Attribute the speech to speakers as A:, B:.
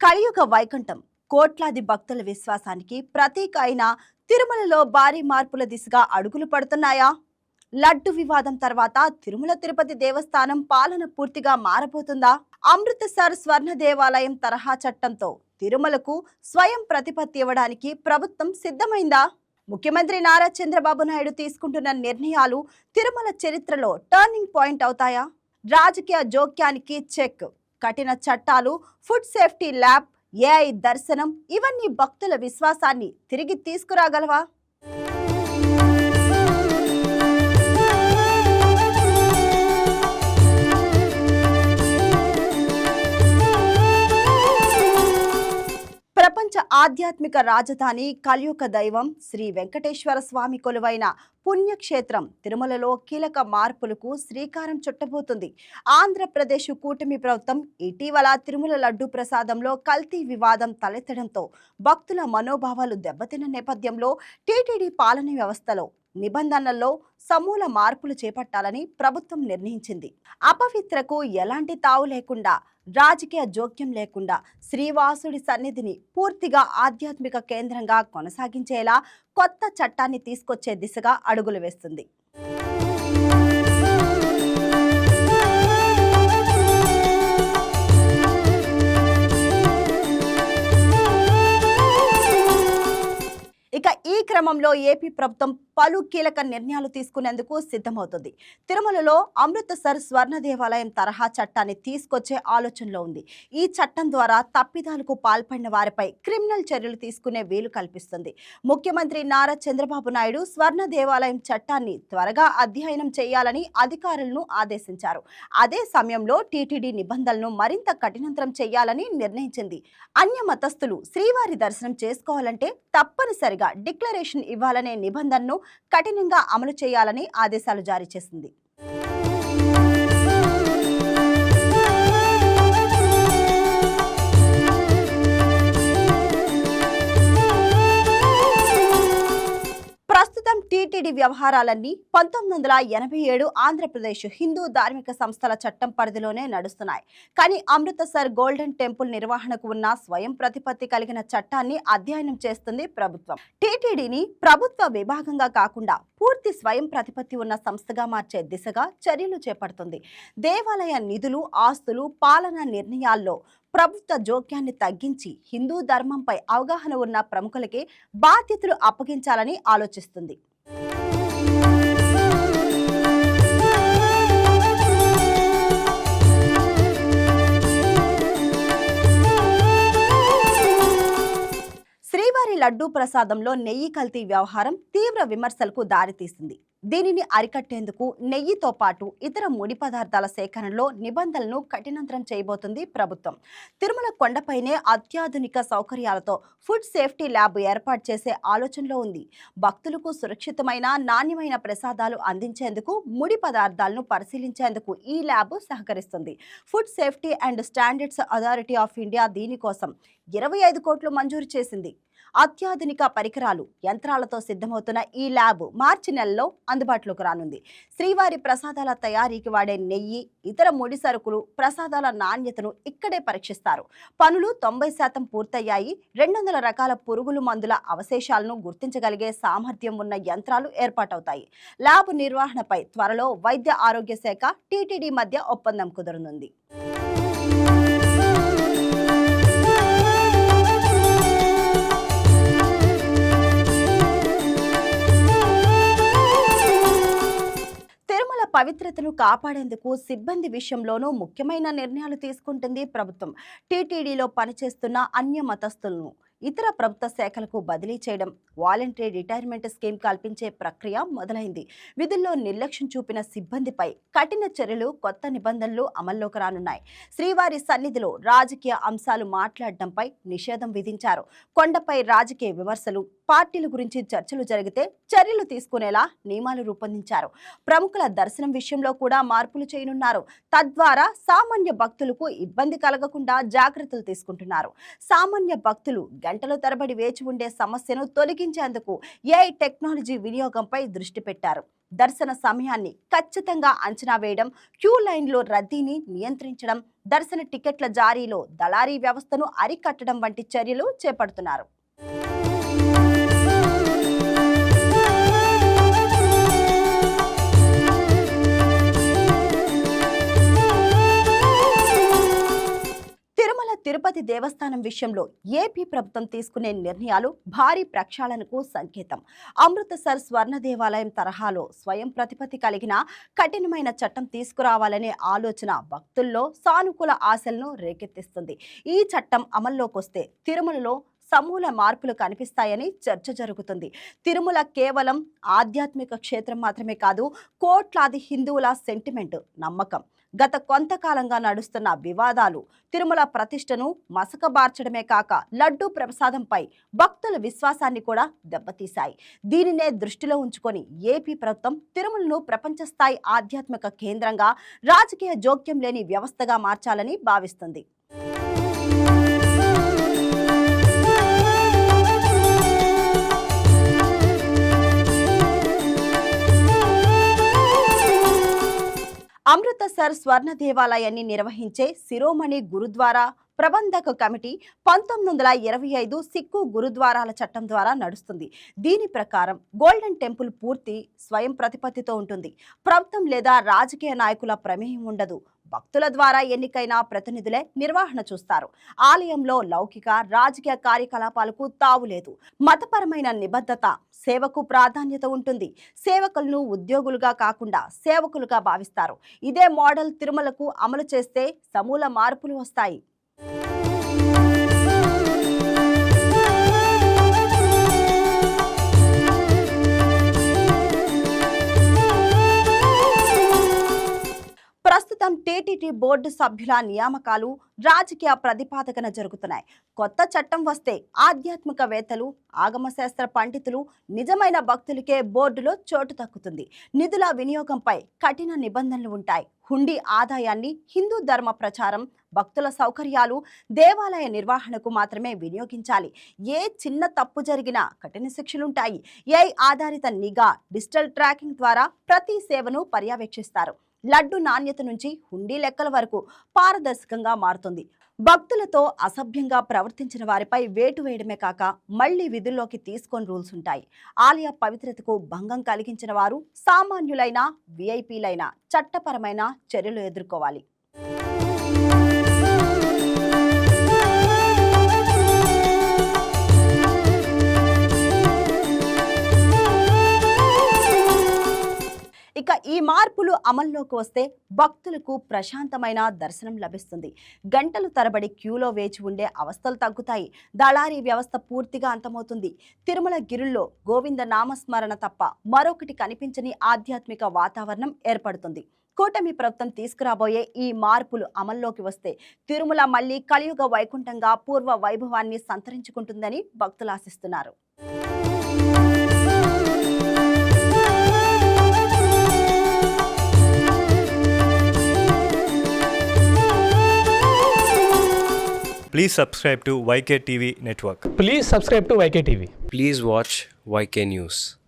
A: కలియుగ వైకుంఠం కోట్లాది భక్తుల విశ్వాసానికి ప్రతీక అయిన తిరుమలలో భారీ మార్పుల దిశగా అడుగులు పడుతున్నాయా? లడ్డు వివాదం తర్వాత తిరుమల తిరుపతి దేవస్థానం పాలన పూర్తిగా మారబోతుందా? అమృతసర్ స్వర్ణ దేవాలయం తరహా చట్టంతో తిరుమలకు స్వయం ప్రతిపత్తి ఇవ్వడానికి ప్రభుత్వం సిద్ధమైందా? ముఖ్యమంత్రి నారా చంద్రబాబు నాయుడు తీసుకుంటున్న నిర్ణయాలు తిరుమల చరిత్రలో టర్నింగ్ పాయింట్ అవుతాయా? రాజకీయ జోక్యానికి చెక్, కఠిన చట్టాలు, ఫుడ్ సేఫ్టీ ల్యాబ్, ఏఐ దర్శనం ఇవన్నీ భక్తుల విశ్వాసాన్ని తిరిగి తీసుకురాగలవా? ప్రపంచ ఆధ్యాత్మిక రాజధాని, కలియుగ దైవం శ్రీ వెంకటేశ్వర స్వామి కొలువైన పుణ్యక్షేత్రం తిరుమలలో కీలక మార్పులకు శ్రీకారం చుట్టబోతుంది. ఆంధ్రప్రదేశ్ కూటమి ప్రభుత్వం ఇటీవల తిరుమల లడ్డు ప్రసాదంలో కల్తీ వివాదం తలెత్తడంతో భక్తుల మనోభావాలు దెబ్బతిన్న నేపథ్యంలో టీటీడీ పాలన వ్యవస్థలో నిబంధనల్లో సమూల మార్పులు చేపట్టాలని ప్రభుత్వం నిర్ణయించింది. అపవిత్రకు ఎలాంటి తావు లేకుండా, రాజకీయ జోక్యం లేకుండా శ్రీవాసుడి సన్నిధిని పూర్తిగా ఆధ్యాత్మిక కేంద్రంగా కొనసాగించేలా కొత్త చట్టాన్ని తీసుకొచ్చే దిశగా అడుగులు వేస్తుంది. ఇక ఈ క్రమంలో ఏపీ ప్రభుత్వం పలు కీలక నిర్ణయాలు తీసుకునేందుకు సిద్ధమవుతుంది. తిరుమలలో అమృతసర్ స్వర్ణ దేవాలయం తరహా చట్టాన్ని తీసుకొచ్చే ఆలోచనలో ఉంది. ఈ చట్టం ద్వారా తప్పిదాలకు పాల్పడిన వారిపై క్రిమినల్ చర్యలు తీసుకునే వీలు కల్పిస్తుంది. ముఖ్యమంత్రి నారా చంద్రబాబు నాయుడు స్వర్ణ దేవాలయం చట్టాన్ని త్వరగా అధ్యయనం చేయాలని అధికారులను ఆదేశించారు. అదే సమయంలో టీటీడీ నిబంధనలను మరింత కఠినతరం చేయాలని నిర్ణయించింది. అన్య మతస్థులు శ్రీవారి దర్శనం చేసుకోవాలంటే తప్పనిసరిగా డిక్లరేషన్ ఇవ్వాలనే నిబంధనను కఠినంగా అమలు చేయాలని ఆదేశాలు జారీ చేసింది. ప్రస్తుతం టీటీడీ వ్యవహారాలన్నీ 1987 ఆంధ్రప్రదేశ్ హిందూ ధార్మిక సంస్థల చట్టం పరిధిలోనే నడుస్తున్నాయి. కానీ అమృతసర్ గోల్డెన్ టెంపుల్ నిర్వహణకు ఉన్న స్వయం ప్రతిపత్తి కలిగిన చట్టాన్ని అధ్యయనం చేస్తుంది ప్రభుత్వం. టీటీడీని ప్రభుత్వ విభాగంగా కాకుండా పూర్తి స్వయం ప్రతిపత్తి ఉన్న సంస్థగా మార్చే దిశగా చర్యలు చేపడుతుంది. దేవాలయ నిధులు, ఆస్తులు, పాలనా నిర్ణయాల్లో ప్రభుత్వ జోక్యాన్ని తగ్గించి హిందూ ధర్మంపై అవగాహన ఉన్న ప్రముఖులకే బాధ్యతలు అప్పగించాలని ఆలోచిస్తుంది. శ్రీవారి లడ్డూ ప్రసాదంలో నెయ్యి కల్తీ వ్యవహారం తీవ్ర విమర్శలకు దారితీసింది. దీనిని అరికట్టేందుకు నెయ్యితో పాటు ఇతర ముడి పదార్థాల సేకరణలో నిబంధనలను కఠినతరం చేయబోతుంది ప్రభుత్వం. తిరుమల కొండపైనే అత్యాధునిక సౌకర్యాలతో ఫుడ్ సేఫ్టీ ల్యాబ్ ఏర్పాటు చేసే ఆలోచనలో ఉంది. భక్తులకు సురక్షితమైన, నాణ్యమైన ప్రసాదాలు అందించేందుకు ముడి పదార్థాలను పరిశీలించేందుకు ఈ ల్యాబ్ సహకరిస్తుంది. Food safety and standards authority of India దీనికోసం 25 కోట్లు మంజూరు చేసింది. అత్యాధునిక పరికరాలు, యంత్రాలతో సిద్ధమవుతున్న ఈ ల్యాబ్ మార్చి నెలలో అందుబాటులోకి రానుంది. శ్రీవారి ప్రసాదాల తయారీకి వాడే నెయ్యి, ఇతర ముడి సరుకులు, ప్రసాదాల నాణ్యతను ఇక్కడే పరీక్షిస్తారు. పనులు 90% పూర్తయ్యాయి. 200 రకాల పురుగుల మందుల అవశేషాలను గుర్తించగలిగే సామర్థ్యం ఉన్న యంత్రాలు ఏర్పాటవుతాయి. ల్యాబ్ నిర్వహణపై త్వరలో వైద్య ఆరోగ్య శాఖ, టీటీడీ మధ్య ఒప్పందం కుదరనుంది. పవిత్రతను కాపాడేందుకు సిబ్బంది విషయంలోనూ ముఖ్యమైన నిర్ణయాలు తీసుకుంటుంది ప్రభుత్వం. టీటీడీలో పనిచేస్తున్న అన్య మతస్థులను ఇతర ప్రభుత్వ శాఖలకు బదిలీ చేయడం, వాలంటరీ రిటైర్మెంట్ స్కీమ్ కల్పించే ప్రక్రియ మొదలైంది. విధుల్లో నిర్లక్ష్యం చూపిన సిబ్బందిపై కఠిన చర్యలు, కొత్త నిబంధనలు అమల్లోకి రానున్నాయి. శ్రీవారి సన్నిధిలో రాజకీయ అంశాలు మాట్లాడడంపై నిషేధం విధించారు. కొండపై రాజకీయ విమర్శలు, పార్టీల గురించి చర్చలు జరిగితే చర్యలు తీసుకునేలా నియమాలు రూపొందించారు. ప్రముఖుల దర్శనం విషయంలో కూడా మార్పులు చేయనున్నారు. తద్వారా సామాన్య భక్తులకు ఇబ్బంది కలగకుండా జాగ్రత్తలు తీసుకుంటున్నారు. సామాన్య భక్తులు గంటల తరబడి వేచి ఉండే సమస్యను తొలగించేందుకు ఏఐ టెక్నాలజీ వినియోగంపై దృష్టి పెట్టారు. దర్శన సమయాన్ని ఖచ్చితంగా అంచనా వేయడం, క్యూ లైన్లో రద్దీని నియంత్రించడం, దర్శన టికెట్ల జారీలో దళారీ వ్యవస్థను అరికట్టడం వంటి చర్యలు చేపడుతున్నారు. తిరుపతి దేవస్థానం విషయంలో ఏపీ ప్రభుత్వం తీసుకునే నిర్ణయాలు భారీ ప్రక్షాళనకు సంకేతం. అమృతసర్ స్వర్ణ దేవాలయం తరహాలో స్వయం ప్రతిపత్తి కలిగిన కఠినమైన చట్టం తీసుకురావాలనే ఆలోచన భక్తుల్లో సానుకూల ఆశలను రేకెత్తిస్తుంది. ఈ చట్టం అమల్లోకి వస్తే తిరుమలలో సమూల మార్పులు కనిపిస్తాయని చర్చ జరుగుతుంది. తిరుమల కేవలం ఆధ్యాత్మిక క్షేత్రం మాత్రమే కాదు, కోట్లాది హిందువుల సెంటిమెంట్, నమ్మకం. గత కొంతకాలంగా నడుస్తున్న వివాదాలు తిరుమల ప్రతిష్టను మసకబార్చడమే కాక లడ్డూ ప్రసాదంపై భక్తుల విశ్వాసాన్ని కూడా దెబ్బతీశాయి. దీనినే దృష్టిలో ఉంచుకొని ఏపీ ప్రభుత్వం తిరుమలను ప్రపంచ స్థాయి ఆధ్యాత్మిక కేంద్రంగా, రాజకీయ జోక్యం లేని వ్యవస్థగా మార్చాలని భావిస్తుంది. అమృతసర్ స్వర్ణ దేవాలయాన్ని నిర్వహించే శిరోమణి గురుద్వారా ప్రబంధక కమిటీ 1925 సిక్కు గురుద్వారాల చట్టం ద్వారా నడుస్తుంది. దీని ప్రకారం గోల్డెన్ టెంపుల్ పూర్తి స్వయం ప్రతిపత్తితో ఉంటుంది. ప్రభుత్వం లేదా రాజకీయ నాయకుల ప్రమేయం ఉండదు. భక్తుల ద్వారా ఎన్నికైన ప్రతినిధులే నిర్వహణ చూస్తారు. ఆలయంలో లౌకిక, రాజకీయ కార్యకలాపాలకు తావులేదు. మతపరమైన నిబద్ధత, సేవకు ప్రాధాన్యత ఉంటుంది. సేవకులను ఉద్యోగులుగా కాకుండా సేవకులుగా భావిస్తారు. ఇదే మోడల్ తిరుమలకు అమలు చేస్తే సమూల మార్పులు వస్తాయి. ప్రస్తుతం టీటీడీ బోర్డు సభ్యుల నియామకాలు రాజకీయ ప్రతిపాదకన జరుగుతున్నాయి. కొత్త చట్టం వస్తే ఆధ్యాత్మికవేత్తలు, ఆగమశాస్త్ర పండితులు, నిజమైన భక్తులకే బోర్డులో చోటు దక్కుతుంది. నిధుల వినియోగంపై కఠిన నిబంధనలు ఉంటాయి. హుండీ ఆదాయాన్ని హిందూ ధర్మ ప్రచారం, భక్తుల సౌకర్యాలు, దేవాలయ నిర్వహణకు మాత్రమే వినియోగించాలి. ఏ చిన్న తప్పు జరిగినా కఠిన శిక్షలుంటాయి. ఏఐ ఆధారిత నిఘా, డిజిటల్ ట్రాకింగ్ ద్వారా ప్రతి సేవను పర్యవేక్షిస్తారు. లడ్డు నాణ్యత నుంచి హుండీ లెక్కల వరకు పారదర్శకంగా మారుతుంది. భక్తులతో అసభ్యంగా ప్రవర్తించిన వారిపై వేటు వేయడమే కాక మళ్లీ విధుల్లోకి తీసుకొని రూల్స్ ఉంటాయి. ఆలయ పవిత్రతకు భంగం కలిగించిన వారు సామాన్యులైన, విఐపీలైన చట్టపరమైన చర్యలు ఎదుర్కోవాలి. ఇక ఈ మార్పులు అమల్లోకి వస్తే భక్తులకు ప్రశాంతమైన దర్శనం లభిస్తుంది. గంటలు తరబడి క్యూలో వేచి ఉండే అవస్థలు తగ్గుతాయి. దళారీ వ్యవస్థ పూర్తిగా అంతమవుతుంది. తిరుమల గిరుల్లో గోవింద నామస్మరణ తప్ప మరొకటి కనిపించని ఆధ్యాత్మిక వాతావరణం ఏర్పడుతుంది. కూటమి ప్రభుత్వం తీసుకురాబోయే ఈ మార్పులు అమల్లోకి వస్తే తిరుమల మళ్లీ కలియుగ వైకుంఠంగా పూర్వ వైభవాన్ని సంతరించుకుంటుందని భక్తులు ఆశిస్తున్నారు.
B: Please subscribe to YK TV Network.
C: Please subscribe to YK TV.
D: Please watch YK News.